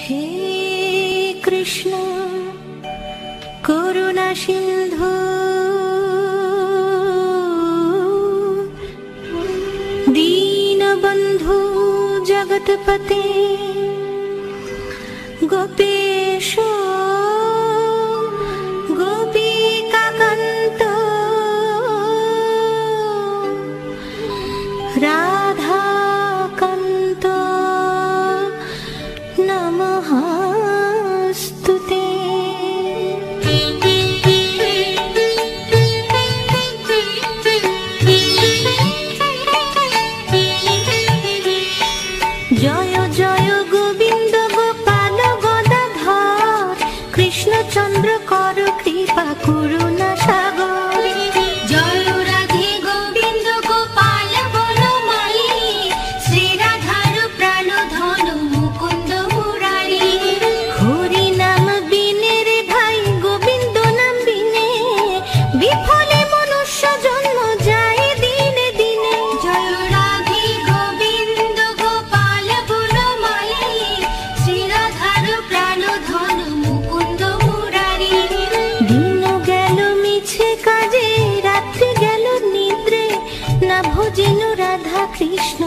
হে কৃষ্ণ করুণা সিন্ধু দীনবন্ধু জগৎপতে গোপেশ গোপিকাকান্ত রাধাকান্ত নমস্তুতে। জয় জয় গোবিন্দ গোপাল গদাধর কৃষ্ণচন্দ্র কর কৃপা করুণা সাগর। জয় রাধে গোবিন্দ গোপাল বনমালী শ্রী রাধার প্রাণ ধন মুকুন্দ মুরারি। হরি নাম বিনে রে ভাই গোবিন্দ নাম বিনে বিফলে মনুষ্য জন্ম যায় দিনে দিনে। জয় রাধে গোবিন্দ গোপাল বনমালী শ্রী রাধার প্রাণ ধন মুকুন্দ মুরারি। দিন গেল মিছে কাজে রাত্রি গেল নিদ্রে না ভজিল রাধা কৃষ্ণ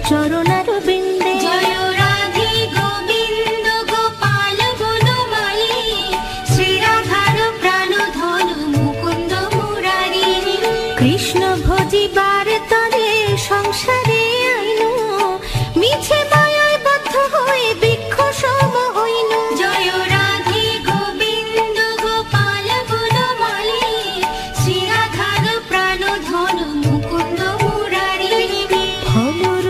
চরণার বিন্দে। জয় রাধে গোবিন্দ গোপাল বনমালী শ্রী রাধার প্রাণ ধন মুকুন্দ মুরারি। কৃষ্ণ ভজিবার তরে সংসারে আইনু মিছে মায়ায় বদ্ধ হয়ে বৃক্ষ সম হইনু। জয় রাধে গোবিন্দ গোপাল বনমালী শ্রী রাধার প্রাণ ধন মুকুন্দ মুরারি। ফল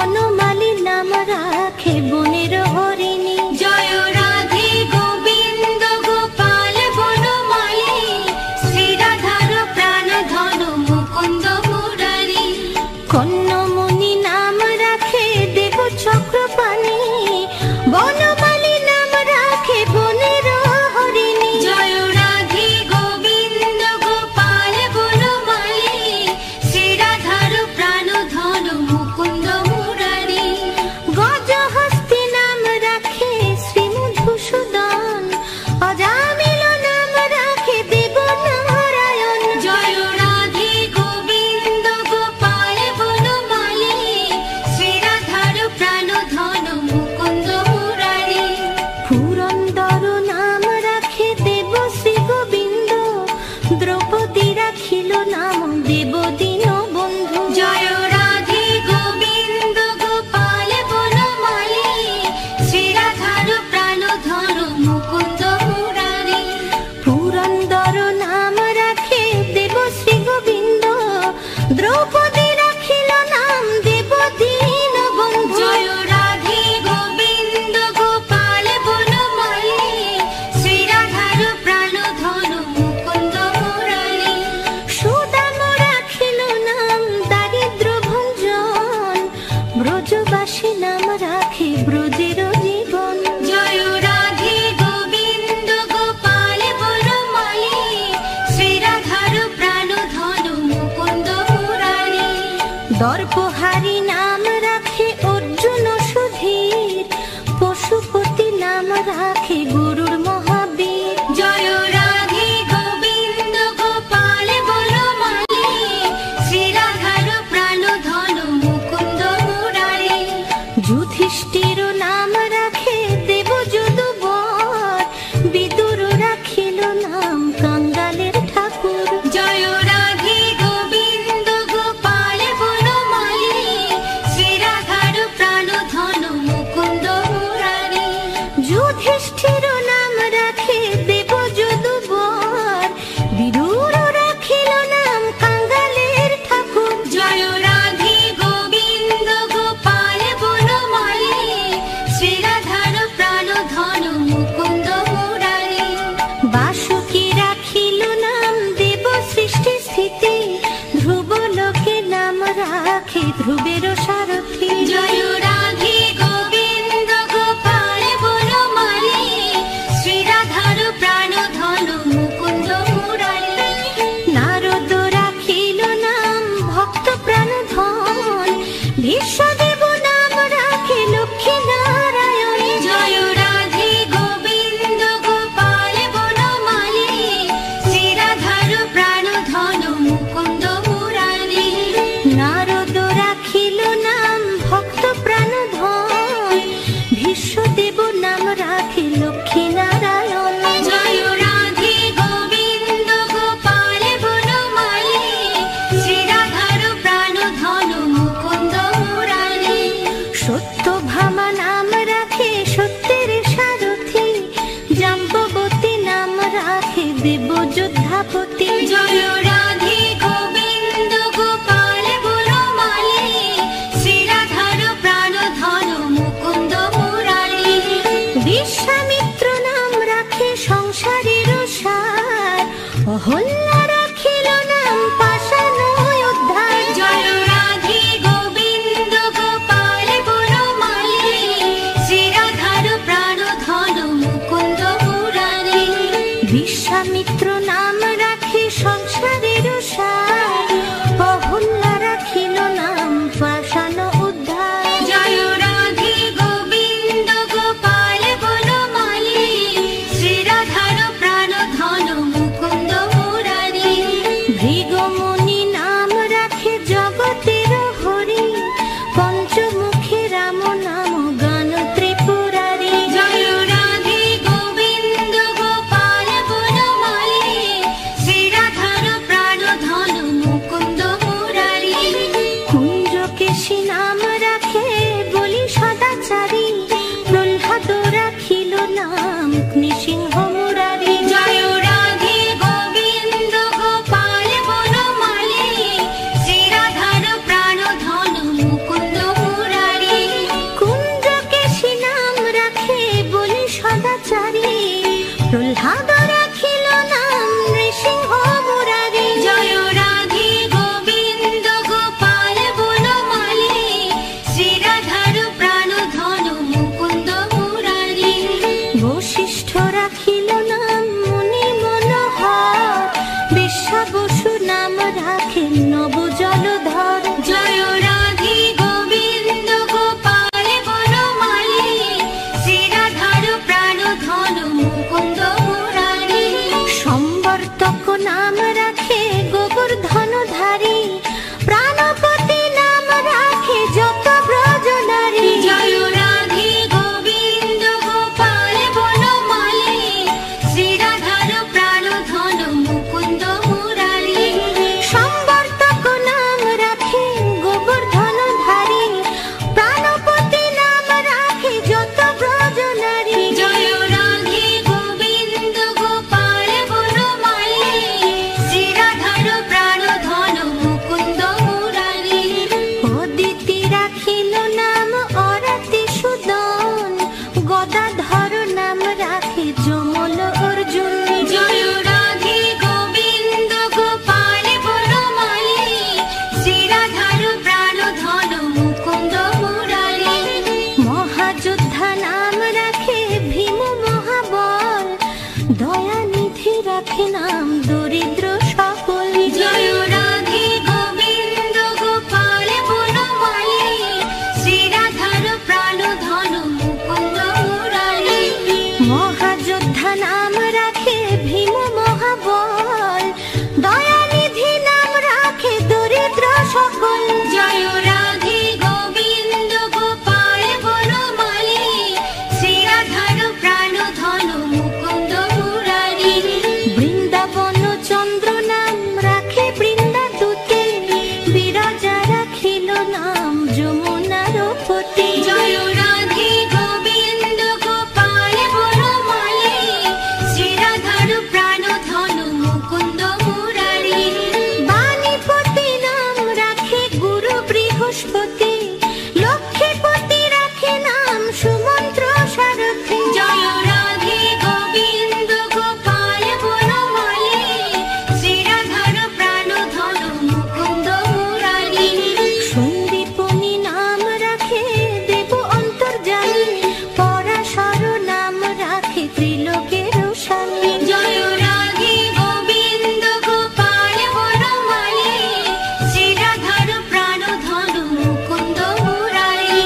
বনমালী নাম রাখে বনের হরিণী। জয় রাধে গোবিন্দ গোপাল বনমালী, শ্রীরাধার প্রাণ ধন মুকুন্দ মুরারি। কন্যমণি নাম রাখে দেব চক্রপাণি, বনমালী নাম রাখে বনের হরিণী। জয় রাধে গোবিন্দ গোপাল বনমালী, শ্রীরাধার প্রাণ ধন মুকুন্দ মুরারি। গজহস্তি নাম রাখে শ্রীমধুসূদন, অজামিল নাম রাখে দেব নারায়ণ। জয় রাধে গোবিন্দ গোপাল বনমালী, শ্রীরাধার প্রাণ ধন মুকুন্দ মুরারি। পুরন্দর নাম রাখে দেব শ্রী গোবিন্দ, দ্রৌপদী রাখিল নাম দেব দীন বন্ধু। জয় রাধে গোবিন্দ গোপাল বনমালী, শ্রীরাধার প্রাণ ধন মুকুন্দ মুরারি। পুরন্দর নাম রাখে দেব শ্রী গোবিন্দ, দ্রৌপদী রাখিল নাম দেব দীন বন্ধু। জয় রাধে গোবিন্দ গোপাল বনমালী, শ্রীরাধার প্রাণ ধন মুকুন্দ মুরারি। সুদাম রাখিল নাম দারিদ্র ভঞ্জন, ব্রজবাসী নাম রাখে ব্রজের জীবন। জয় রাধে গোবিন্দ গোপাল বনমালী, শ্রীরাধার প্রাণ ধন মুকুন্দ মুরারি। দর্পহারি নাম রাখে অর্জুন সুধীর, পশুপতি নাম রাখে গরুর মহাবীর। জয় রাধে গোবিন্দ গোপাল বনমালী, শ্রীরাধার প্রাণ ধন মুকুন্দ মুরারি। যুধিষ্ঠির নাম রাখে দেব যদুবর, বিদুর রাখিল নাম কাঙ্গালের ঠাকুর। জয় রাধে গোবিন্দ গোপাল বনমালী, শ্রীরাধার প্রাণ ধন মুকুন্দ মুরারি। যুধিষ্ঠির নাম রাখে দেব যদুবর, বিদুর রাখিল নাম কাঙ্গালের ঠাকুর। জয় রাধে গোবিন্দ গোপাল বনমালী, শ্রীরাধার প্রাণ ধন মুকুন্দ মুরারি। বাসুকি রাখিল নাম দেব সৃষ্টি স্থিতি, ধ্রুব লোকে নাম রাখে ধ্রুবের সারথি। জয় রাধে গোবিন্দ গোপাল বনমালী, শ্রীরাধার প্রাণ ধন মুকুন্দ মুরারি। নারদ রাখিল নাম ভক্ত প্রাণ ধন, বিশ্বদেব নাম রাখে লক্ষ্মী নারায়ণ। জয় রাধে গোবিন্দ গোপাল বনমালী, শ্রীরাধার প্রাণ ধন মুকুন্দ মুরারি। নারদ রাখিল নাম ভক্ত প্রাণ ধন, বিশ্বদেব নাম রাখে লক্ষ্মী নারায়ণ। জয় রাধে গোবিন্দ গোপাল বনমালী, শ্রীরাধার প্রাণ ধন মুকুন্দ মুরারি। সত্যভামা নাম রাখে সত্যের সারথি, জাম্ববতী নাম রাখে দেব যোদ্ধাপতি। জয় রাধে গোবিন্দ গোপাল বনমালী, শ্রীরাধার প্রাণ ধন মুকুন্দ মুরারি। বিশ্বামিত্র নাম রাখে সংসারের সার, অহল্যা রাখিল নাম পাষাণ উদ্ধার। জয় রাধে গোবিন্দ গোপাল বনমালী, বৃহস্পতি। জয় রাধে গোবিন্দ গোপাল বনমালী, শ্রীরাধার প্রাণধন মুকুন্দ মুরারি। বাণীপতি নাম রাখে গুরু বৃহস্পতি, লক্ষ্মীপতি রাখে নাম সুমন্ত্র সারথি। জয় রাধে গোবিন্দ গোপাল বনমালী, শ্রীরাধার প্রাণধন মুকুন্দ মুরারি। সন্দীপনী নাম রাখে দেব অন্তর্যামী, পরাশর নাম রাখে ত্রিলোকের স্বামী। জয় রাধে গোবিন্দ গোপাল বনমালী, শ্রীরাধার প্রাণধন মুকুন্দ মুরারি।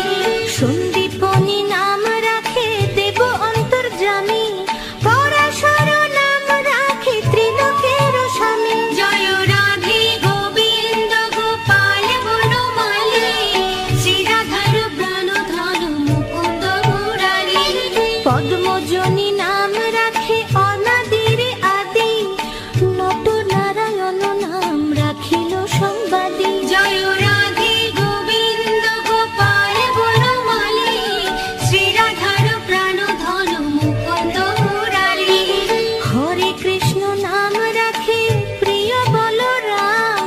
সন্দীপনী নাম রাখে দেব অন্তর্যামী, পরাশর নাম রাখে ত্রিলোকের স্বামী। জয় রাধে গোবিন্দ গোপাল বনমালী, শ্রীরাধার প্রাণধন মুকুন্দ মুরারি। পদ্মজনী নাম রাখে অনাদির আদি, নট নারায়ণ নাম রাখিল সংবাদী। জয় রাধে গোবিন্দ গোপাল বনমালী, শ্রীরাধার প্রাণধন মুকুন্দ মুরারি। হরে কৃষ্ণ নাম রাখে প্রিয় বলরাম,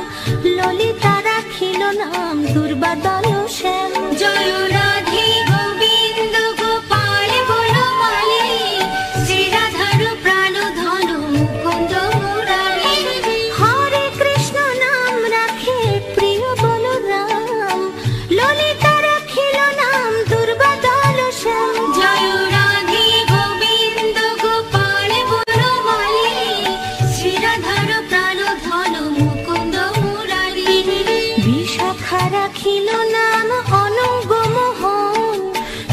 ললিতা রাখিল নাম দুর্বাদল শ্যাম। জয় রাধে গোবিন্দ গোপাল বনমালী, শ্রীরাধার প্রাণধন মুকুন্দ মুরারি। হরে কৃষ্ণ নাম রাখে প্রিয় বলরাম, ললিতা রাখিল নাম দুর্বাদল শ্যাম। জয় রাধে গোবিন্দ গোপাল বনমালী, শ্রীরাধার প্রাণধন মুকুন্দ মুরারি। বিশাখা রাখিল নাম অনঙ্গ মোহন,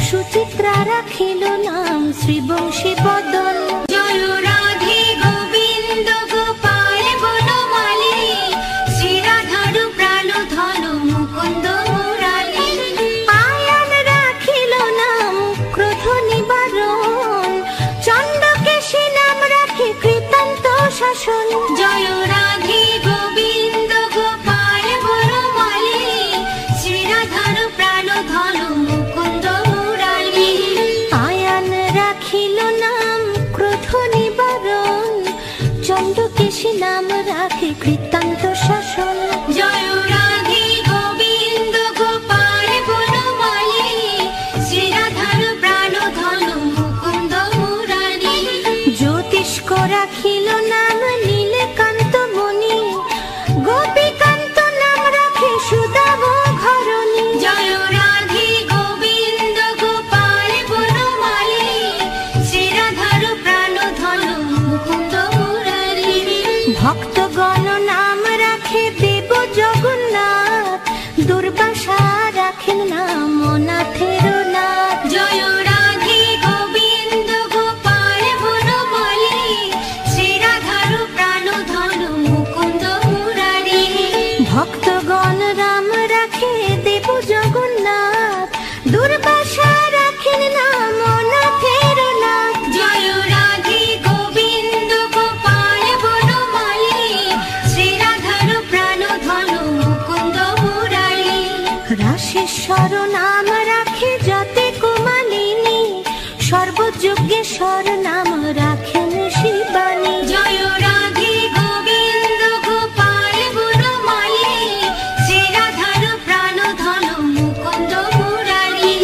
সুচিত্রা রাখিল নাম শ্রীবংশী বদন। জয় রাধে গোবিন্দ গোপাল বনমালী, শ্রীরাধার প্রাণধন মুকুন্দ মুরারি। আয়ান রাখিল নাম ক্রোধ নিবারণ, চণ্ডকেশী নাম রাখে কৃতান্ত শাসন। জয় রাধে গোবিন্দ গোপাল বনমালী, শ্রীরাধার প্রাণধন মুকুন্দ মুরারি। আয়ান রাখিল নাম ক্রোধ নিবারণ, চণ্ডকেশী নাম রাখে কৃতান্ত শাসন। জয় রাধে গোবিন্দ গোপাল বনমালী, শ্রীরাধার প্রাণধন মুকুন্দ মুরারি। জ্যোতিষ্ক রাখিল নাম নীলকান্ত মণি, গোপীকান্ত নাম রাখে সুদাম ঘরণী। জয় রাধে গোবিন্দ গোপাল বনমালী, শ্রীরাধার প্রাণধন মুকুন্দ মুরারি। ভক্তগণ নাম রাখে দেব জগন্নাথ, দুর্বাসা রাখেন নাম অনাথের নাথ। জয় রাধে গোবিন্দ গোপাল বনমালী, শ্রীরাধার প্রাণধন মুকুন্দ মুরারি। ভক্তগণ রাম রাখে দেব জগন্নাথ, দুর্বাসা রাখেন নাম অনাথের নাথ। জয় রাধে গোবিন্দ গোপাল বনমালী, শ্রীরাধার প্রাণধন মুকুন্দ মুরারি। রাশেশ্বর নাম রাখে যতে কুমালিনী, সর্বযজ্ঞেশ্বর নাম রাখেন শিবানী। জয় রাধে গোবিন্দ গোপাল বনমালী, শ্রীরাধার প্রাণধন মুকুন্দ মুরারি।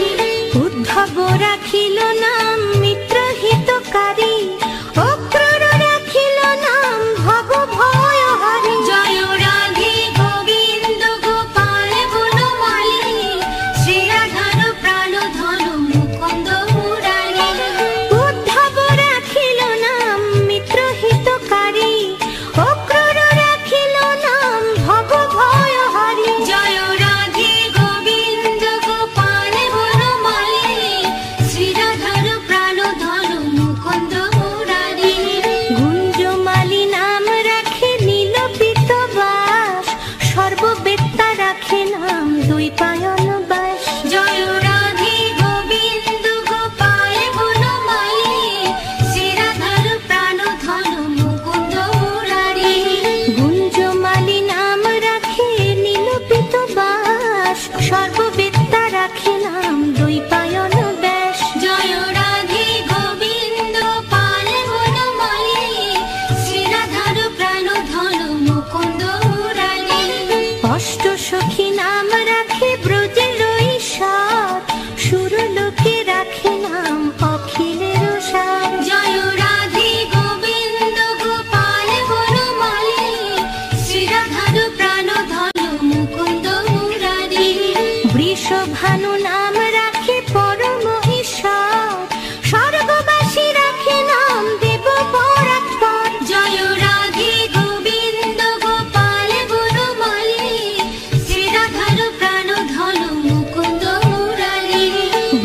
উদ্ধব রাখিল নাম মিত্র হিতকারী, অক্রূর রাখিল নাম ভব ভয়হারী। জয় রাধে গোবিন্দ গোপাল বনমালী, শ্রীরাধার প্রাণধন মুকুন্দ মুরারি। উদ্ধব রাখিল নাম মিত্র হিতকারী, অক্রূর রাখিল নাম ভব ভয়হারী। জয় রাধে গোবিন্দ গোপাল বনমালী, শ্রীরাধার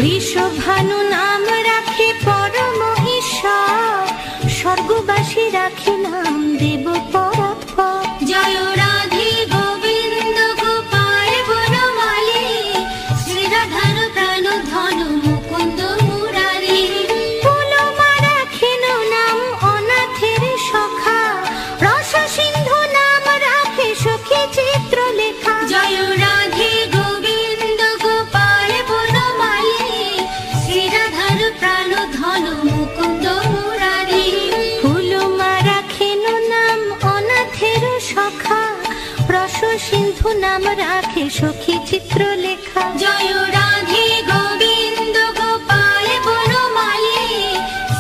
বৃষভানু নাম রাখে পরম ঈশ্বর, স্বর্গবাসী রাখে নাম দেব পরাৎপর। জয় রাধে গোবিন্দ গোপাল বনমালী, শ্রীরাধার প্রাণ ধন মুকুন্দ মুরারি। পুলমা রাখেন নাম অনাথের সখা, রস সিন্ধু নাম রাখে সখী চিত্রলেখা। জয় রাধে গোবিন্দ গোপাল বনমালী, শ্রীরাধার প্রাণ ধন মুকুন্দ মুরারি। পুলমা রাখেন নাম অনাথের সখা, রস সিন্ধু নাম রাখে সখী চিত্রলেখা। জয় রাধে গোবিন্দ গোপাল বনমালী,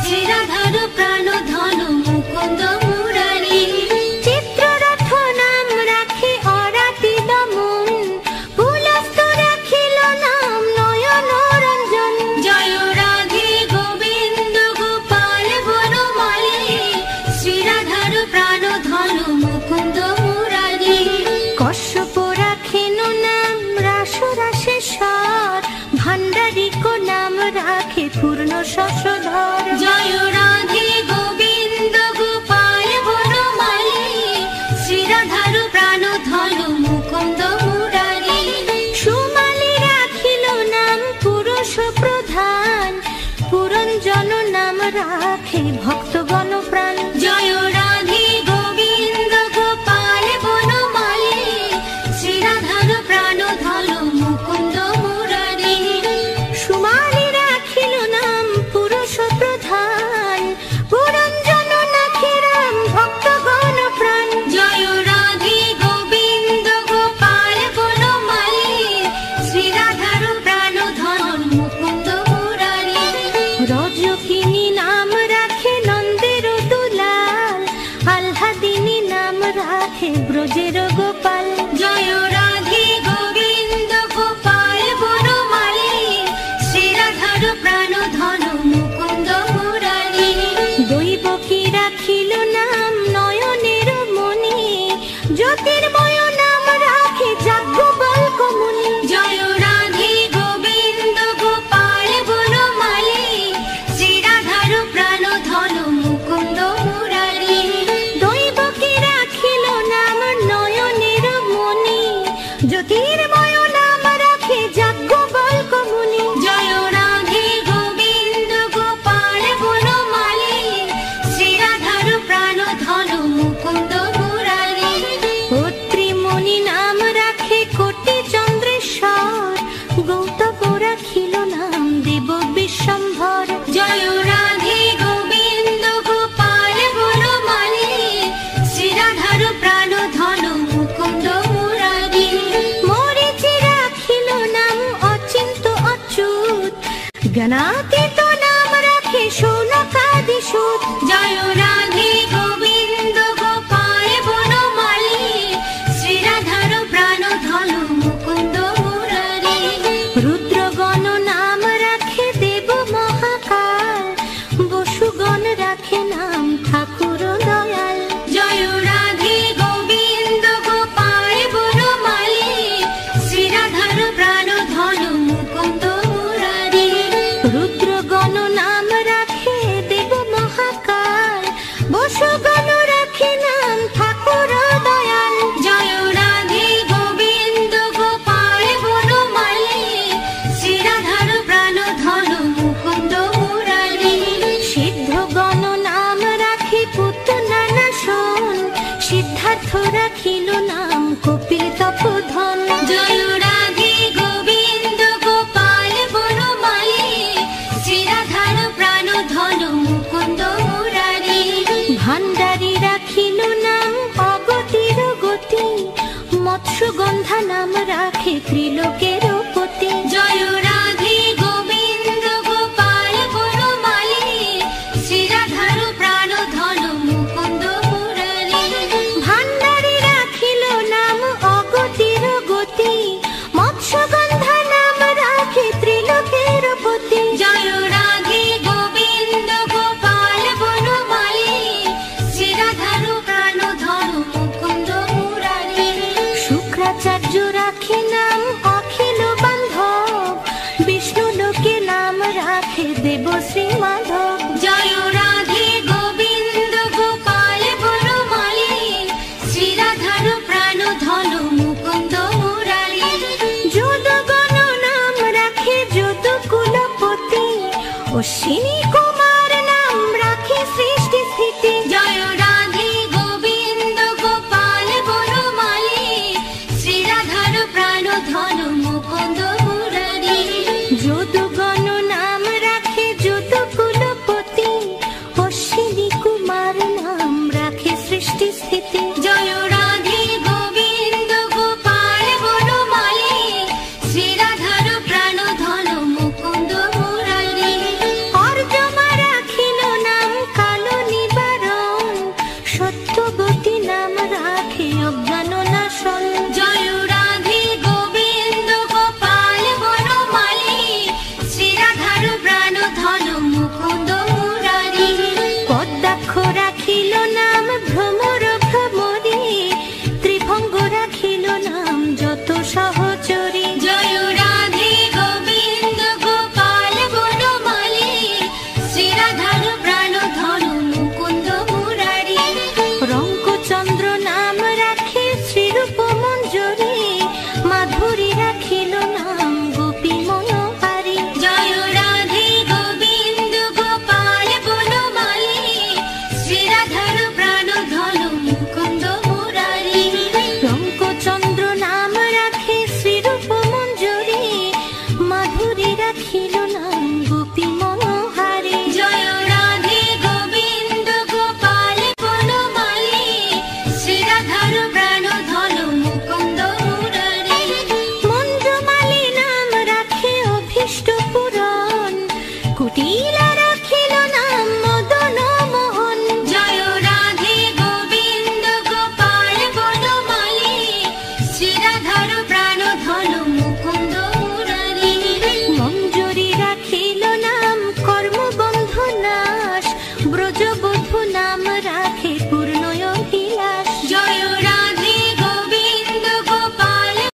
শ্রীরাধার প্রাণ ধন মুকুন্দ মুরারি। চিত্ররথ নাম রাখে অরাতি দমন, পুলস্ত রাখিল নাম নয়ন রঞ্জন। জয় রাধে গোবিন্দ গোপাল বনমালী, শ্রীরাধার প্রাণ ধন মুকুন্দ মুরারি। কশ্যপ রাখেন নাম রাসরাসেশ্বর, ভাণ্ডারিক নাম রাখে পূর্ণ শশধর। জয় রাধে গোবিন্দ গোপাল বনমালী, শ্রীরাধার প্রাণ ধন মুকুন্দ মুরারি। সুমালি রাখিল নাম পুরুষ প্রধান, পুরঞ্জন নাম রাখে ভক্তগণ প্রাণ। জয় রাধে গোবিন্দ গোপাল বনমালী, শ্রীরাধার প্রাণ ধন মুকুন্দ মুরারি। সুমালি রাখিল নাম পুরুষ প্রধান, পুরঞ্জন নাখে রাম ভক্তগণ প্রাণ। জয় রাধে গোবিন্দ গোপাল বনমালী, শ্রীরাধার প্রাণ ধন মুকুন্দ মুরারি। রজকিনী নাম রাখে নন্দের দুলাল, আহ্লাদিনী নাম রাখে ব্রজের গোপাল। জয় রাধে গোবিন্দ গোপাল বনমালী, শ্রীরাধার প্রাণ ধন মুকুন্দ মুরারি। দৈবকী রাখিল নাম নয়নের মণি, জ্যোতির্ময় নাম রাখে যাজ্ঞবল্ক মুনি। জয় রাধে গোবিন্দ গোপাল বনমালী, শ্রীরাধার প্রাণ ধন মুকুন্দ মুরারি। দৈবকী রাখিল নাম নয়নের মণি, জ্যোতির্ময় নাম রাখে যাজ্ঞবল্ক মুনি। জয় রাধে গোবিন্দ গোপাল বনমালী, শ্রীরাধার প্রাণ ধন মুকুন্দ মুরারি। অত্রিমণি নাম রাখে কোটি চন্দ্রেশ্বর, গৌতম রাখিল নাম দেব বিশ্বম্ভর। জয় রাধে গোবিন্দ গোপাল বনমালী, শ্রীরাধার প্রাণ ধন মুকুন্দ মুরারি। মরিচি রাখিল নাম অচিন্ত অচ্যুত, জ্ঞানাতীত নাম রাখে শৌনকাদি সুত। জয় রাধে গোবিন্দ গোপাল বনমালী, শ্রীরাধার প্রাণ ধন মুকুন্দ মুরারি। রুদ্রগণ নাম রাখে দেব মহাকাল, বসুগণ রাখে নাম ঠাকুর দয়াল। জয় রাধে গোবিন্দ গোপাল বনমালী, শ্রীরাধার প্রাণ ধন মুকুন্দ মুরারি। রুদ্রগণ নাম রাখে দেব মহাকাল, বসুগণ রাখে নাম ঠাকুর দয়াল। জয় রাধে গোবিন্দ গোপাল বনমালী, শ্রীরাধার প্রাণ ধন মুকুন্দ মুরারি। সিদ্ধগণ নাম রাখে পুতনানাশন, সিদ্ধার্থ রাখিল নাম কপিল তপোধন। জয় রাধে গোবিন্দ গোপাল বনমালী, শ্রীরাধার প্রাণ ধন মুকুন্দ মুরারি। ভাণ্ডারী রাখিল নাম অগতির গতি, মৎস্যগন্ধা নাম রাখে ত্রিলোকের পতি। জয় রাধে গোবিন্দ গোপাল বনমালী, শ্রীরাধার প্রাণ ধন মুকুন্দ মুরারি। ভাণ্ডারী রাখিল নাম অগতি কুলপতি, অশ্বিনী কুমার